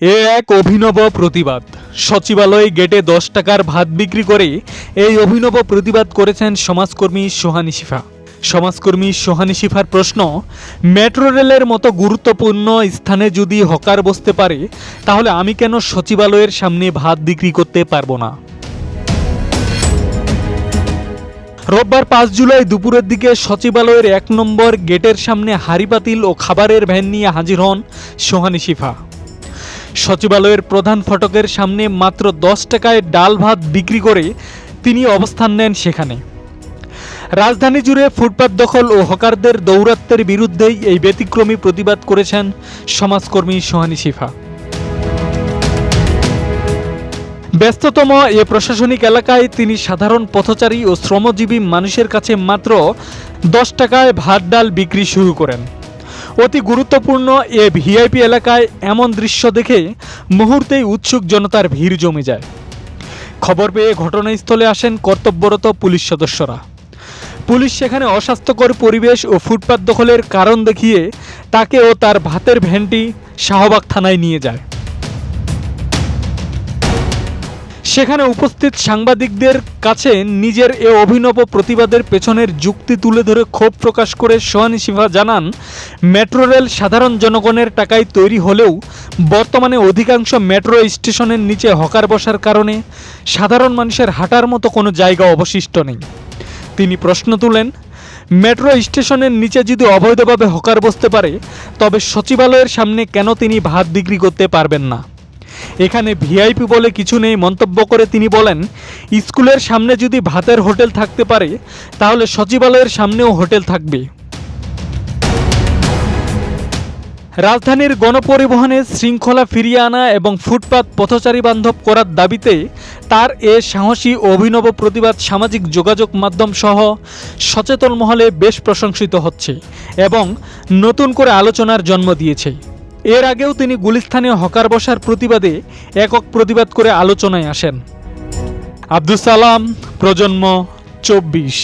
এ এক অভিনব প্রতিবাদ। সচিবালয় গেটে 10 টাকার ভাত বিক্রি করে এই অভিনব প্রতিবাদ করেছেন সমাজকর্মী সোহানী শিফা। সমাজকর্মী সোহানী শিফার প্রশ্ন, মেট্রো রেলের মতো গুরুত্বপূর্ণ স্থানে যদি হকার বসতে পারে, তাহলে আমি কেন সচিবালয়ের সামনে ভাত বিক্রি করতে পারবো না? রোববার 5 জুলাই দুপুরের দিকে সচিবালয়ের 1 নম্বর গেটের সামনে হাঁড়ি-পাতিল ও খাবারের ভ্যান নিয়ে হাজির হন সোহানী শিফা। সচিবালয়ের প্রধান ফটকের সামনে মাত্র 10 টাকায় ডাল ভাত বিক্রি করে তিনি অবস্থান নেন সেখানে। রাজধানী জুড়ে ফুটপাত দখল ও হকারদের দৌরাত্ম্যের বিরুদ্ধেই এই ব্যতিক্রমী প্রতিবাদ করেছেন সমাজকর্মী সোহানী শিফা। ব্যস্ততম এ প্রশাসনিক এলাকায় তিনি সাধারণ পথচারী ও শ্রমজীবী মানুষের কাছে মাত্র 10 টাকায় ভাত ডাল বিক্রি শুরু করেন। অতি গুরুত্বপূর্ণ এ ভিআইপি এলাকায় এমন দৃশ্য দেখে মুহূর্তেই উৎসুক জনতার ভিড় জমে যায়। খবর পেয়ে ঘটনাস্থলে আসেন কর্তব্যরত পুলিশ সদস্যরা। পুলিশ সেখানে অস্বাস্থ্যকর পরিবেশ ও ফুটপাত দখলের কারণ দেখিয়ে তাকে ও তার ভাতের ভ্যানটি শাহবাগ থানায় নিয়ে যায়। সেখানে উপস্থিত সাংবাদিকদের কাছে নিজের এ অভিনব প্রতিবাদের পেছনের যুক্তি তুলে ধরে ক্ষোভ প্রকাশ করে সোহানী শিফা জানান, মেট্রো রেল সাধারণ জনগণের টাকায় তৈরি হলেও বর্তমানে অধিকাংশ মেট্রো স্টেশনের নিচে হকার বসার কারণে সাধারণ মানুষের হাঁটার মতো কোনো জায়গা অবশিষ্ট নেই। তিনি প্রশ্ন তুলেন, মেট্রো স্টেশনের নিচে যদি অবৈধভাবে হকার বসতে পারে, তবে সচিবালয়ের সামনে কেন তিনি ভাত বিক্রি করতে পারবেন না? এখানে ভিআইপি বলে কিছু নেই মন্তব্য করে তিনি বলেন, স্কুলের সামনে যদি ভাতের হোটেল থাকতে পারে, তাহলে সচিবালয়ের সামনেও হোটেল থাকবে। রাজধানীর গণপরিবহনে শৃঙ্খলা ফিরিয়ে আনা এবং ফুটপাত পথচারী বান্ধব করার দাবিতে তার এ সাহসী অভিনব প্রতিবাদ সামাজিক যোগাযোগ মাধ্যম সহ সচেতন মহলে বেশ প্রশংসিত হচ্ছে এবং নতুন করে আলোচনার জন্ম দিয়েছে। এর আগেও তিনি গুলিস্তানে হকার বসার প্রতিবাদে একক প্রতিবাদ করে আলোচনায় আসেন। আব্দুস সালাম, প্রজন্ম 24।